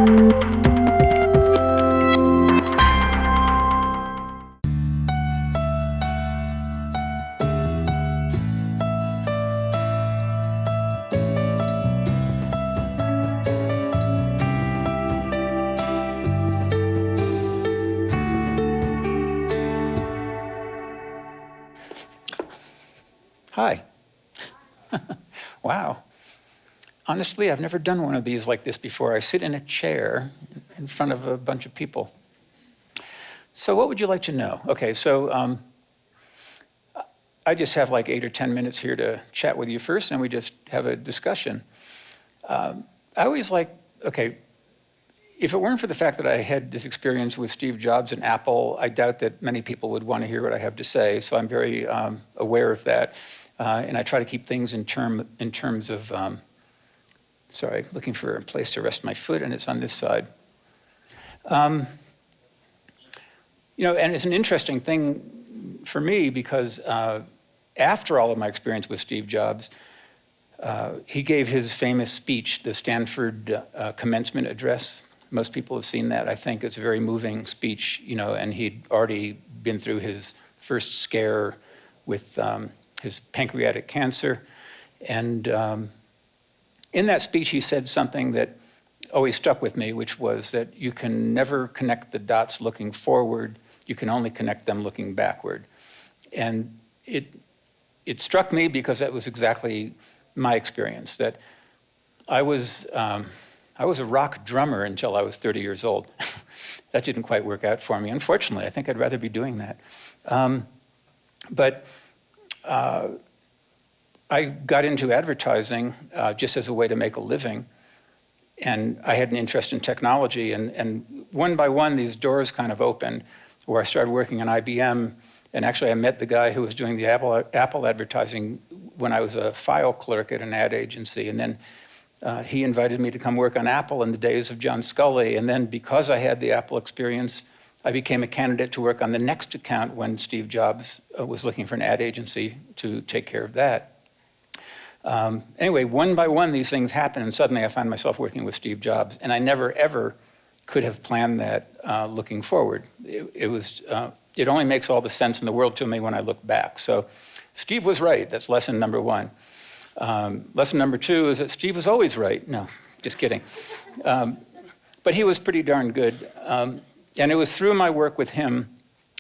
Hi. Wow. Honestly, I've never done one of these like this before. I sit in a chair in front of a bunch of people. So what would you like to know? Okay, so I just have like 8 or 10 minutes here to chat with you first, and we just have a discussion. I always like, okay, if it weren't for the fact that I had this experience with Steve Jobs and Apple, I doubt that many people would want to hear what I have to say. So I'm very aware of that. And I try to keep things in terms of, sorry, looking for a place to rest my foot, and it's on this side. And it's an interesting thing for me because after all of my experience with Steve Jobs, he gave his famous speech, the Stanford commencement address. Most people have seen that. I think it's a very moving speech, and he'd already been through his first scare with his pancreatic cancer. And in that speech, he said something that always stuck with me, which was that you can never connect the dots looking forward. You can only connect them looking backward. And it struck me because that was exactly my experience, that I was a rock drummer until I was 30 years old. That didn't quite work out for me, unfortunately. I think I'd rather be doing that. But I got into advertising just as a way to make a living. And I had an interest in technology. And one by one, these doors kind of opened where I started working on IBM. And actually, I met the guy who was doing the Apple advertising when I was a file clerk at an ad agency. And then he invited me to come work on Apple in the days of John Sculley. And then because I had the Apple experience, I became a candidate to work on the next account when Steve Jobs was looking for an ad agency to take care of that. Anyway, one by one, these things happen, and suddenly I find myself working with Steve Jobs. And I never, ever could have planned that looking forward. It only makes all the sense in the world to me when I look back. So Steve was right. That's lesson number one. Lesson number two is that Steve was always right. No, just kidding. But he was pretty darn good. And it was through my work with him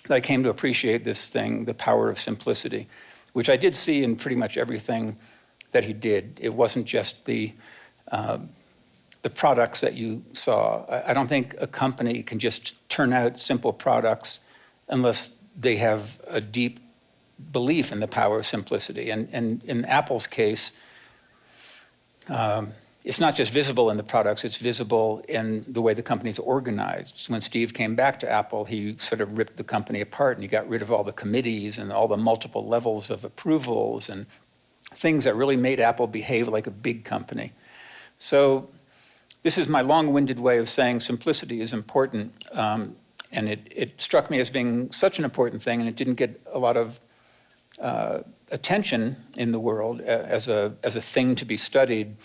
that I came to appreciate this thing, the power of simplicity, which I did see in pretty much everything that he did. It wasn't just the products that you saw. I don't think a company can just turn out simple products unless they have a deep belief in the power of simplicity. And in Apple's case, it's not just visible in the products, it's visible in the way the company's organized. When Steve came back to Apple, he sort of ripped the company apart and he got rid of all the committees and all the multiple levels of approvals and things that really made Apple behave like a big company. So this is my long-winded way of saying simplicity is important. And it struck me as being such an important thing, and it didn't get a lot of attention in the world as a thing to be studied.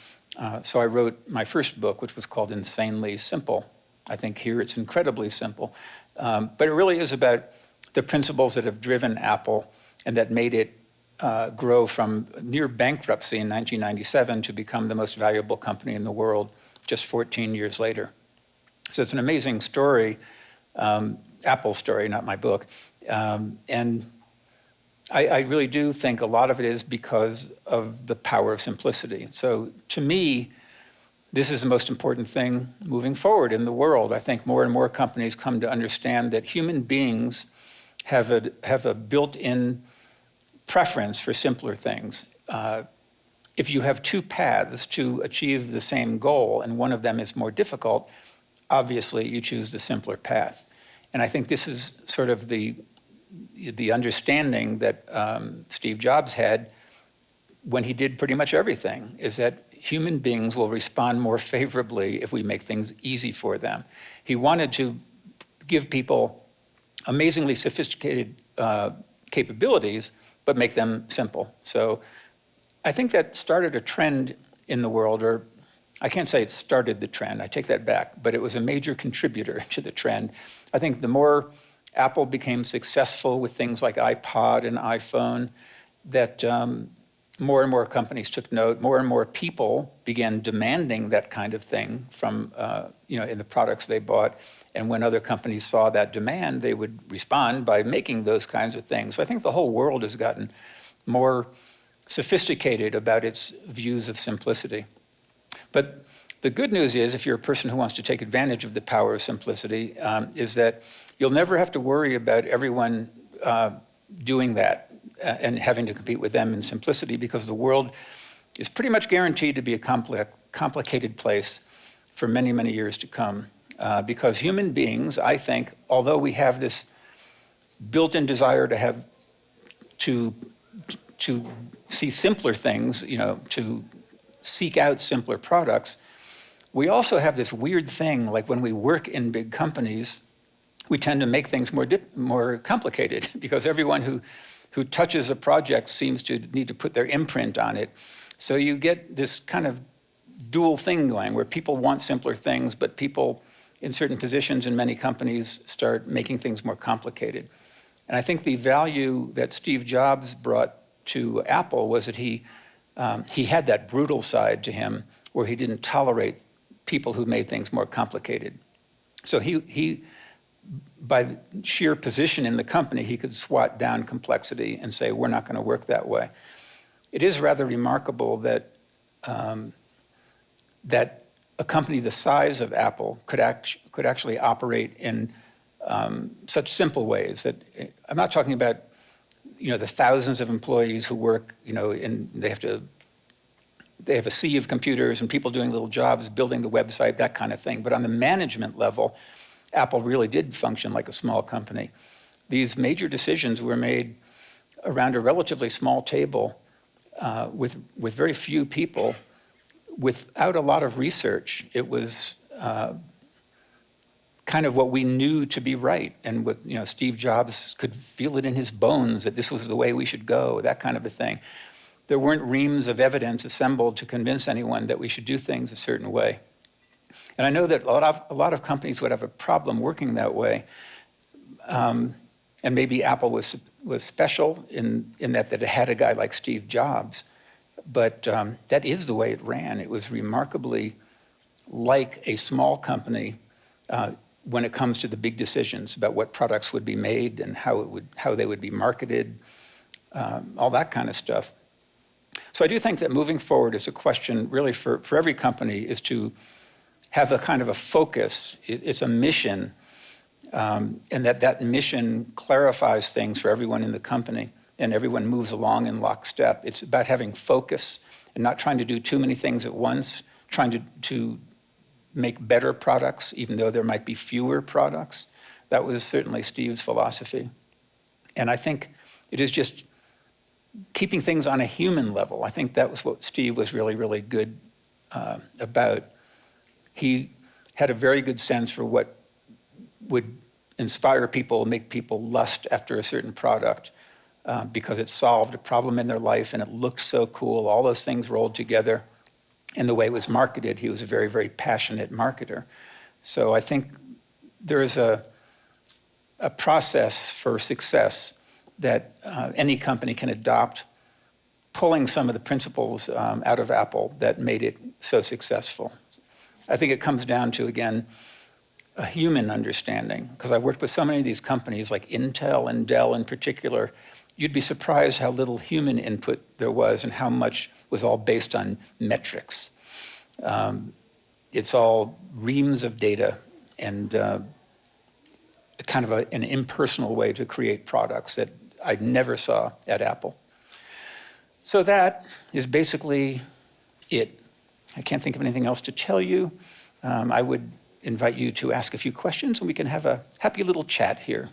So I wrote my first book, which was called Insanely Simple. I think here it's incredibly simple. But it really is about the principles that have driven Apple and that made it grow from near bankruptcy in 1997 to become the most valuable company in the world just 14 years later. So it's an amazing story, Apple's story, not my book. And I really do think a lot of it is because of the power of simplicity. So to me, this is the most important thing moving forward in the world. I think more and more companies come to understand that human beings have a built-in preference for simpler things. If you have two paths to achieve the same goal and one of them is more difficult, obviously you choose the simpler path. And I think this is sort of the understanding that Steve Jobs had when he did pretty much everything, is that human beings will respond more favorably if we make things easy for them. He wanted to give people amazingly sophisticated capabilities, but make them simple. So I think that started a trend in the world, or I can't say it started the trend, I take that back, but it was a major contributor to the trend. I think the more Apple became successful with things like iPod and iPhone, that more and more companies took note, more and more people began demanding that kind of thing from, in the products they bought. And when other companies saw that demand, they would respond by making those kinds of things. So I think the whole world has gotten more sophisticated about its views of simplicity. But the good news is, if you're a person who wants to take advantage of the power of simplicity, is that you'll never have to worry about everyone doing that and having to compete with them in simplicity, because the world is pretty much guaranteed to be a complicated place for many, many years to come. Because human beings, I think, although we have this built-in desire to see simpler things, to seek out simpler products, we also have this weird thing, like when we work in big companies, we tend to make things more complicated, because everyone who touches a project seems to need to put their imprint on it. So you get this kind of dual thing going, where people want simpler things, but people in certain positions in many companies start making things more complicated. And I think the value that Steve Jobs brought to Apple was that he had that brutal side to him, where he didn't tolerate people who made things more complicated. So he by sheer position in the company, he could swat down complexity and say, we're not going to work that way. It is rather remarkable that that a company the size of Apple could actually operate in such simple ways. That I'm not talking about the thousands of employees who work, and they have a sea of computers and people doing little jobs, building the website, that kind of thing. But on the management level, Apple really did function like a small company. These major decisions were made around a relatively small table with very few people, without a lot of research. It was kind of what we knew to be right, and what Steve Jobs could feel it in his bones that this was the way we should go, that kind of a thing. There weren't reams of evidence assembled to convince anyone that we should do things a certain way. And I know that a lot of companies would have a problem working that way. And maybe Apple was special in that it had a guy like Steve Jobs. But that is the way it ran. It was remarkably like a small company when it comes to the big decisions about what products would be made and how they would be marketed, all that kind of stuff. So I do think that moving forward is a question really for every company, is to have a kind of a focus. It's a mission, and that mission clarifies things for everyone in the company, and everyone moves along in lockstep. It's about having focus and not trying to do too many things at once, trying to make better products, even though there might be fewer products. That was certainly Steve's philosophy. And I think it is just keeping things on a human level. I think that was what Steve was really, really good about. He had a very good sense for what would inspire people, make people lust after a certain product, because it solved a problem in their life and it looked so cool, all those things rolled together. And the way it was marketed, he was a very, very passionate marketer. So I think there is a process for success that any company can adopt, pulling some of the principles out of Apple that made it so successful. I think it comes down to, again, a human understanding, because I worked with so many of these companies, like Intel and Dell in particular. You'd be surprised how little human input there was and how much was all based on metrics. It's all reams of data and kind of an impersonal way to create products that I never saw at Apple. So that is basically it. I can't think of anything else to tell you. I would invite you to ask a few questions, and we can have a happy little chat here.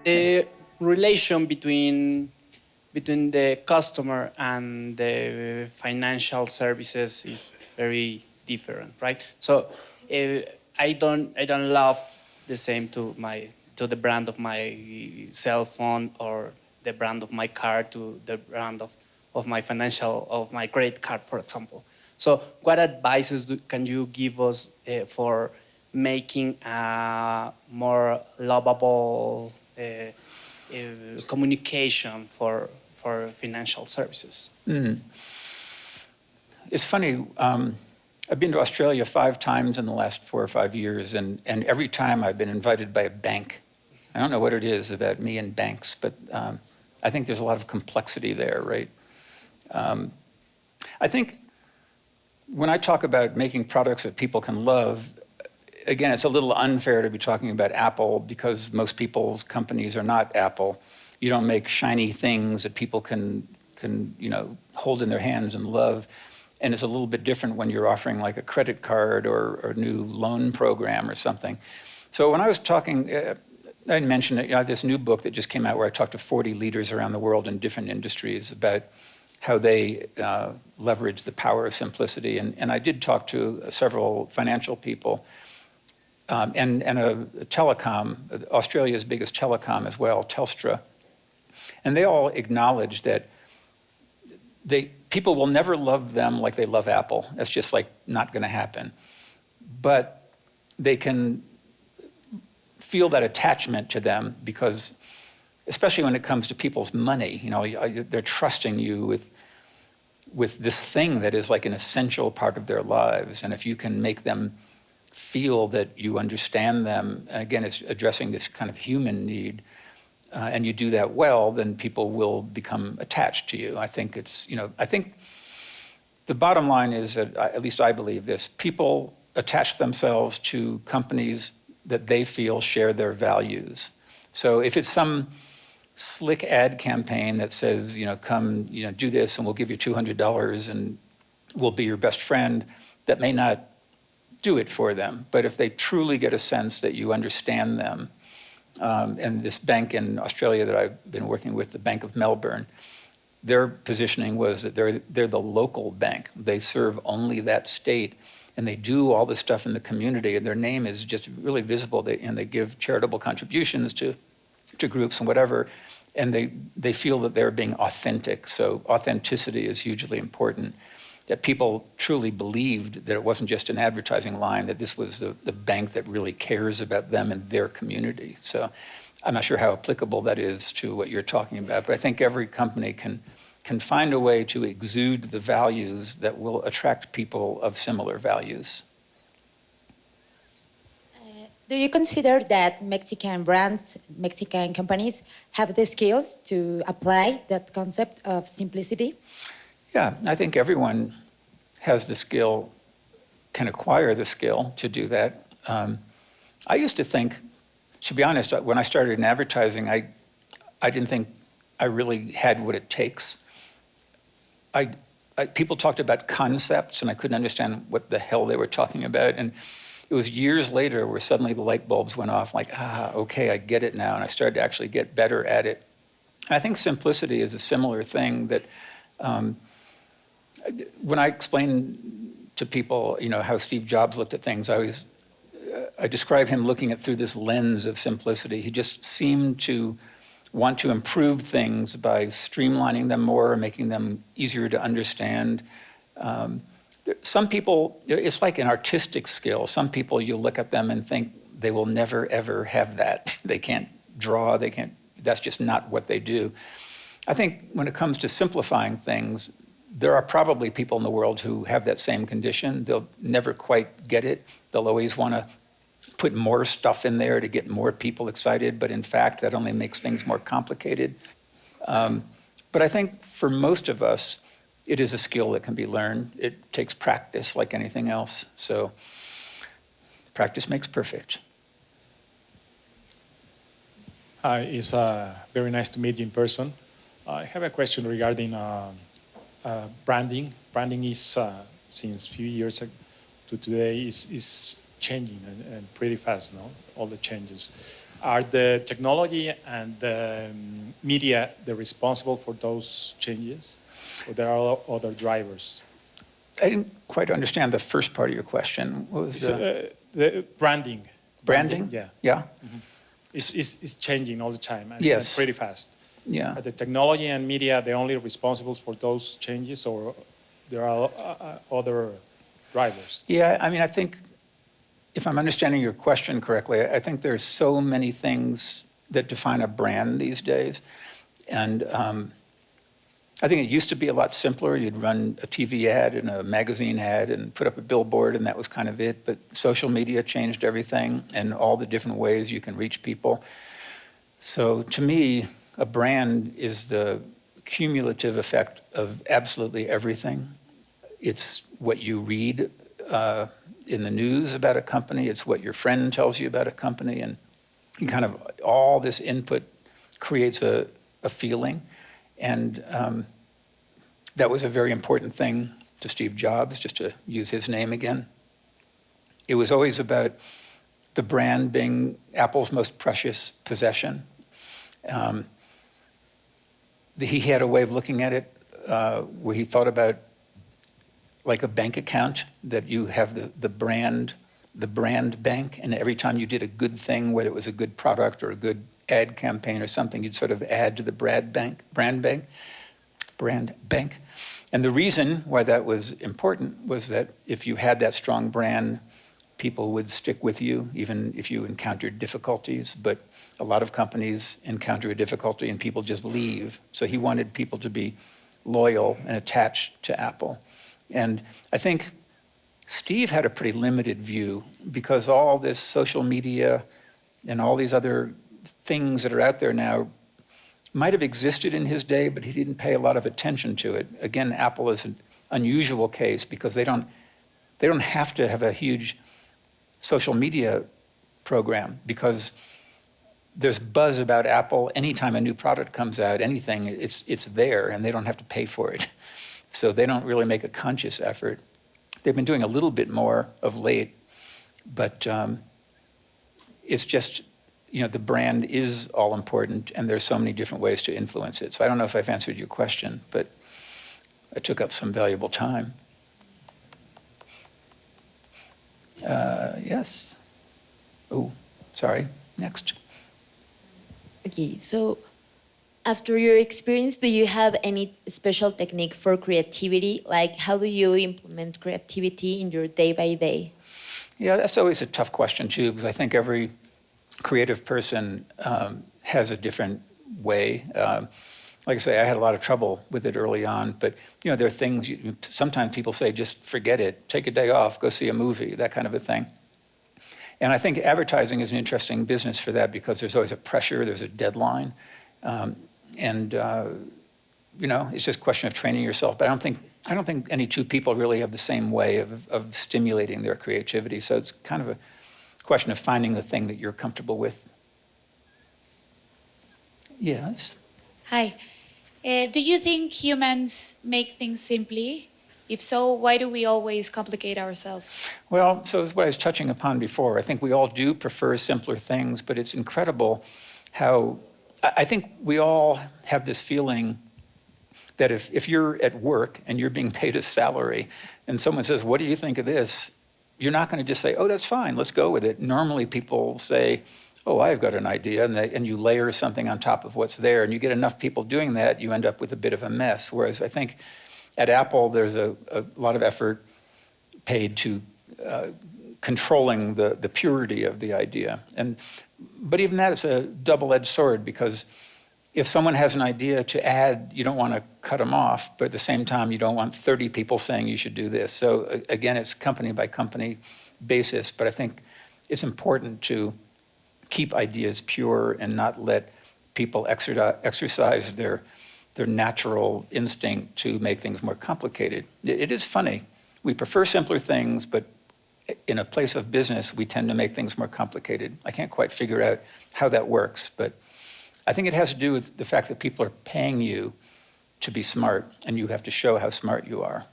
The relation between between the customer and the financial services is very different, right? So I don't love the same to the brand of my cell phone or the brand of my car to the brand of my credit card, for example. So what advices can you give us for making a more lovable communication for financial services? It's funny. I've been to Australia 5 times in the last 4 or 5 years, and every time I've been invited by a bank. I don't know what it is about me and banks, but I think there's a lot of complexity there, right? I think when I talk about making products that people can love, again, it's a little unfair to be talking about Apple because most people's companies are not Apple. You don't make shiny things that people can hold in their hands and love. And it's a little bit different when you're offering like a credit card or a new loan program or something. So when I was talking, I mentioned it, this new book that just came out where I talked to 40 leaders around the world in different industries about how they leverage the power of simplicity. And I did talk to several financial people and a telecom, Australia's biggest telecom as well, Telstra. And they all acknowledge that people will never love them like they love Apple. That's just like not going to happen. But they can feel that attachment to them because, especially when it comes to people's money, they're trusting you with this thing that is like an essential part of their lives. And if you can make them feel that you understand them, and again, it's addressing this kind of human need, and you do that well, then people will become attached to you. I think I think the bottom line is that, at least I believe this, people attach themselves to companies that they feel share their values. So if it's some slick ad campaign that says, come, do this and we'll give you $200 and we'll be your best friend, that may not do it for them. But if they truly get a sense that you understand them, and this bank in Australia that I've been working with, the Bank of Melbourne, their positioning was that they're the local bank. They serve only that state, and they do all this stuff in the community, and their name is just really visible. And they give charitable contributions to groups and whatever, and they feel that they're being authentic. So authenticity is hugely important, that people truly believed that it wasn't just an advertising line, that this was the bank that really cares about them and their community. So I'm not sure how applicable that is to what you're talking about, but I think every company can find a way to exude the values that will attract people of similar values. Do you consider that Mexican brands, Mexican companies have the skills to apply that concept of simplicity? Yeah, I think everyone has the skill, can acquire the skill to do that. I used to think, to be honest, when I started in advertising, I didn't think I really had what it takes. People talked about concepts, and I couldn't understand what the hell they were talking about. And it was years later where suddenly the light bulbs went off, like, okay, I get it now. And I started to actually get better at it. And I think simplicity is a similar thing that when I explain to people, how Steve Jobs looked at things, I describe him looking at through this lens of simplicity. He just seemed to want to improve things by streamlining them more, making them easier to understand. Some people, it's like an artistic skill. Some people, you look at them and think they will never, ever have that. They can't draw, that's just not what they do. I think when it comes to simplifying things, there are probably people in the world who have that same condition. They'll never quite get it. They'll always want to put more stuff in there to get more people excited, but in fact, that only makes things more complicated. But I think for most of us, it is a skill that can be learned. It takes practice like anything else. So practice makes perfect. Hi, it's very nice to meet you in person. I have a question regarding branding. Branding is, since a few years to today, is changing and pretty fast, no? All the changes. Are the technology and the media the responsible for those changes, or there are other drivers? I didn't quite understand the first part of your question. What was The branding. branding? Yeah. Yeah. Is changing all the time and Yes. pretty fast. Yeah. Are the technology and media the only responsible for those changes, or there are other drivers? Yeah, I mean, I think if I'm understanding your question correctly, I think there's so many things that define a brand these days. And I think it used to be a lot simpler. You'd run a TV ad and a magazine ad and put up a billboard, and that was kind of it. But social media changed everything and all the different ways you can reach people. So to me, a brand is the cumulative effect of absolutely everything. It's what you read in the news about a company. It's what your friend tells you about a company. And kind of all this input creates a feeling. And that was a very important thing to Steve Jobs, just to use his name again. It was always about the brand being Apple's most precious possession. He had a way of looking at it where he thought about like a bank account, that you have the brand bank, and every time you did a good thing, whether it was a good product or a good ad campaign or something, you'd sort of add to the brand bank. And the reason why that was important was that if you had that strong brand, people would stick with you, even if you encountered difficulties. But a lot of companies encounter a difficulty and people just leave. So he wanted people to be loyal and attached to Apple. And I think Steve had a pretty limited view, because all this social media and all these other things that are out there now might have existed in his day, but he didn't pay a lot of attention to it. Again, Apple is an unusual case because they don't have to have a huge social media program, because there's buzz about Apple anytime a new product comes out, anything, it's there, and they don't have to pay for it. So they don't really make a conscious effort. They've been doing a little bit more of late, but it's just, the brand is all important, and there's so many different ways to influence it. So I don't know if I've answered your question, but I took up some valuable time. Yes. Oh, sorry. Next. Okay, so after your experience, do you have any special technique for creativity? Like, how do you implement creativity in your day by day? Yeah, that's always a tough question too, because I think every creative person has a different way. Like I say, I had a lot of trouble with it early on, but there are things, sometimes people say, just forget it, take a day off, go see a movie, that kind of a thing. And I think advertising is an interesting business for that, because there's always a pressure, there's a deadline. It's just a question of training yourself. But I don't think any two people really have the same way of stimulating their creativity. So it's kind of a question of finding the thing that you're comfortable with. Yes. Hi. Do you think humans make things simply? If so, why do we always complicate ourselves? Well, so it's what I was touching upon before. I think we all do prefer simpler things, but it's incredible how I think we all have this feeling that if you're at work and you're being paid a salary and someone says, what do you think of this? You're not going to just say, oh, that's fine, let's go with it. Normally people say, oh, I've got an idea, and you layer something on top of what's there, and you get enough people doing that, you end up with a bit of a mess. Whereas I think at Apple, there's a lot of effort paid to controlling the purity of the idea. But even that is a double-edged sword, because if someone has an idea to add, you don't want to cut them off, but at the same time, you don't want 30 people saying you should do this. So again, it's company by company basis, but I think it's important to keep ideas pure and not let people exercise their natural instinct to make things more complicated. It is funny. We prefer simpler things, but in a place of business, we tend to make things more complicated. I can't quite figure out how that works, but I think it has to do with the fact that people are paying you to be smart, and you have to show how smart you are.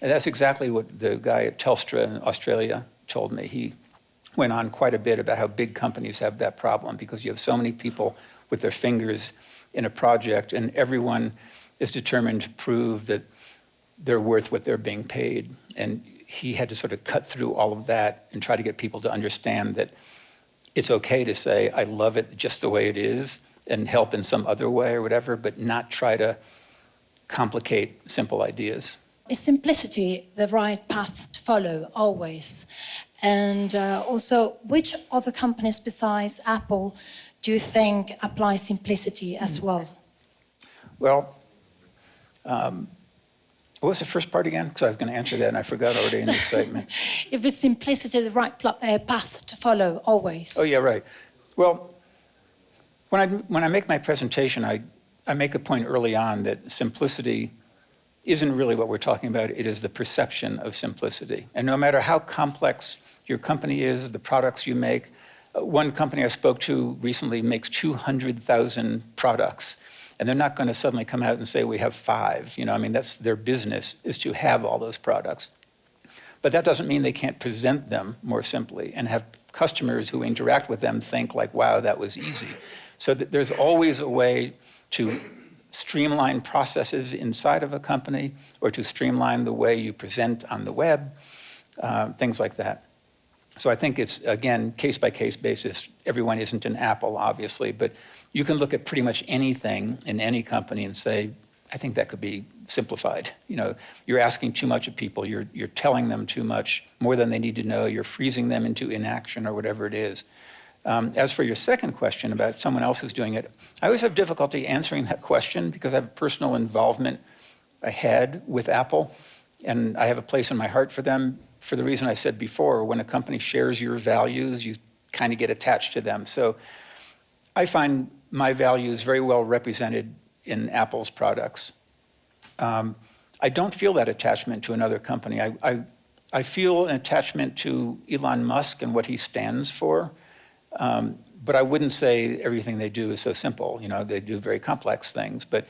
And that's exactly what the guy at Telstra in Australia told me. went on quite a bit about how big companies have that problem because you have so many people with their fingers in a project and everyone is determined to prove that they're worth what they're being paid. And he had to sort of cut through all of that and try to get people to understand that it's okay to say, I love it just the way it is and help in some other way or whatever, but not try to complicate simple ideas. Is simplicity the right path to follow always? And also, which other companies besides Apple do you think apply simplicity as well? Well, what was the first part again? Because I was going to answer that and I forgot already in the excitement. If is simplicity the right path to follow always? Oh, yeah, right. Well, when I make my presentation, I make a point early on that simplicity isn't really what we're talking about. It is the perception of simplicity. And no matter how complex your company is, the products you make, one company I spoke to recently makes 200,000 products. And they're not going to suddenly come out and say, we have 5. You know, I mean, that's their business, is to have all those products. But that doesn't mean they can't present them more simply and have customers who interact with them think like, wow, that was easy. So there's always a way to streamline processes inside of a company or to streamline the way you present on the web, things like that. So I think it's, again, case-by-case basis. Everyone isn't an Apple, obviously, but you can look at pretty much anything in any company and say, I think that could be simplified. You know, you're asking too much of people. You're telling them too much, more than they need to know. You're freezing them into inaction or whatever it is. As for your second question about someone else who's doing it, I always have difficulty answering that question because I have personal involvement I had with Apple, and I have a place in my heart for them for the reason I said before. When a company shares your values, you kind of get attached to them. So I find my values very well represented in Apple's products. I don't feel that attachment to another company. I feel an attachment to Elon Musk and what he stands for, but I wouldn't say everything they do is so simple. You know, they do very complex things, but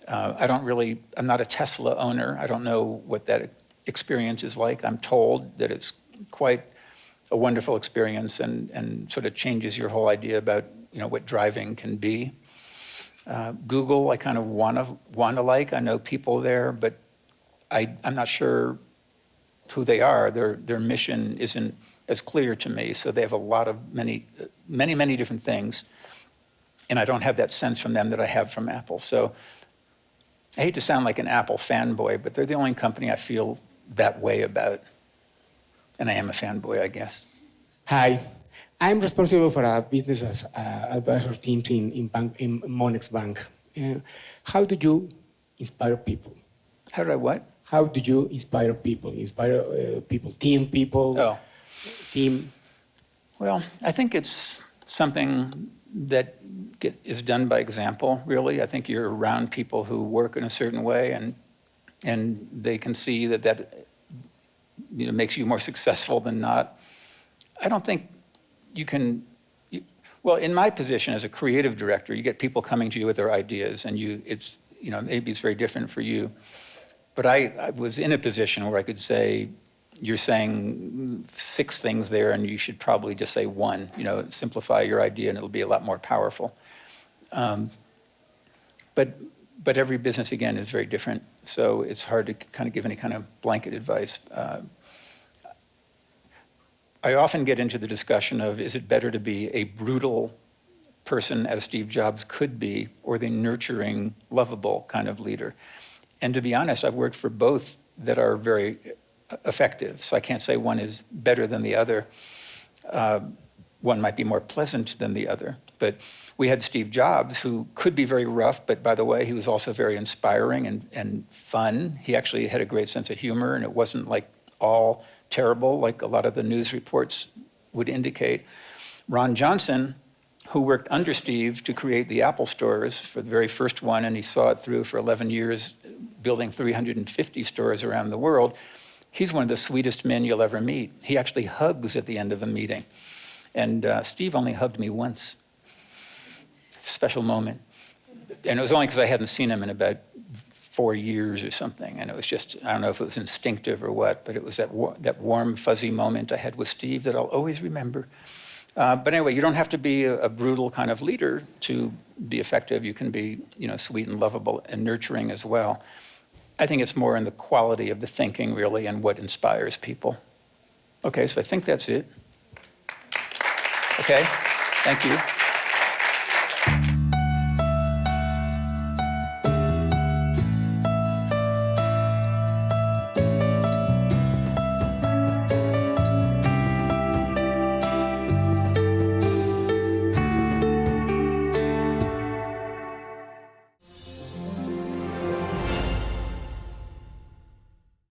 I'm not a Tesla owner. I don't know what that experience is like. I'm told that it's quite a wonderful experience and sort of changes your whole idea about, you know, what driving can be. Google, I kind of want to like. I know people there, but I'm not sure who they are. Their mission isn't as clear to me. So they have a lot of many different things, and I don't have that sense from them that I have from Apple. So I hate to sound like an Apple fanboy, but they're the only company I feel that way about, and I am a fanboy, I guess. Hi. I'm responsible for a business advisor team in Monex Bank. How do you inspire people? How did I what? How do you inspire people? Team? Well, I think it's something that is done by example, really. I think you're around people who work in a certain way, and they can see that you know, makes you more successful than not. I don't think you can, well, in my position as a creative director, you get people coming to you with their ideas, and maybe it's very different for you. But I was in a position where I could say, you're saying 6 things there, and you should probably just say 1. You know, simplify your idea, and it'll be a lot more powerful. But every business, again, is very different, so it's hard to kind of give any kind of blanket advice. I often get into the discussion of, is it better to be a brutal person, as Steve Jobs could be, or the nurturing, lovable kind of leader? And to be honest, I've worked for both that are very effective, so I can't say one is better than the other. One might be more pleasant than the other. But we had Steve Jobs, who could be very rough, but by the way, he was also very inspiring and fun. He actually had a great sense of humor, and it wasn't like all terrible, like a lot of the news reports would indicate. Ron Johnson, who worked under Steve to create the Apple stores for the very first one, and he saw it through for 11 years, building 350 stores around the world, he's one of the sweetest men you'll ever meet. He actually hugs at the end of a meeting. And Steve only hugged me once. Special moment. And it was only because I hadn't seen him in about 4 years or something. And it was just, I don't know if it was instinctive or what, but it was that warm, fuzzy moment I had with Steve that I'll always remember. But anyway, you don't have to be a brutal kind of leader to be effective. You can be, sweet and lovable and nurturing as well. I think it's more in the quality of the thinking, really, and what inspires people. Okay, so I think that's it. Okay, thank you.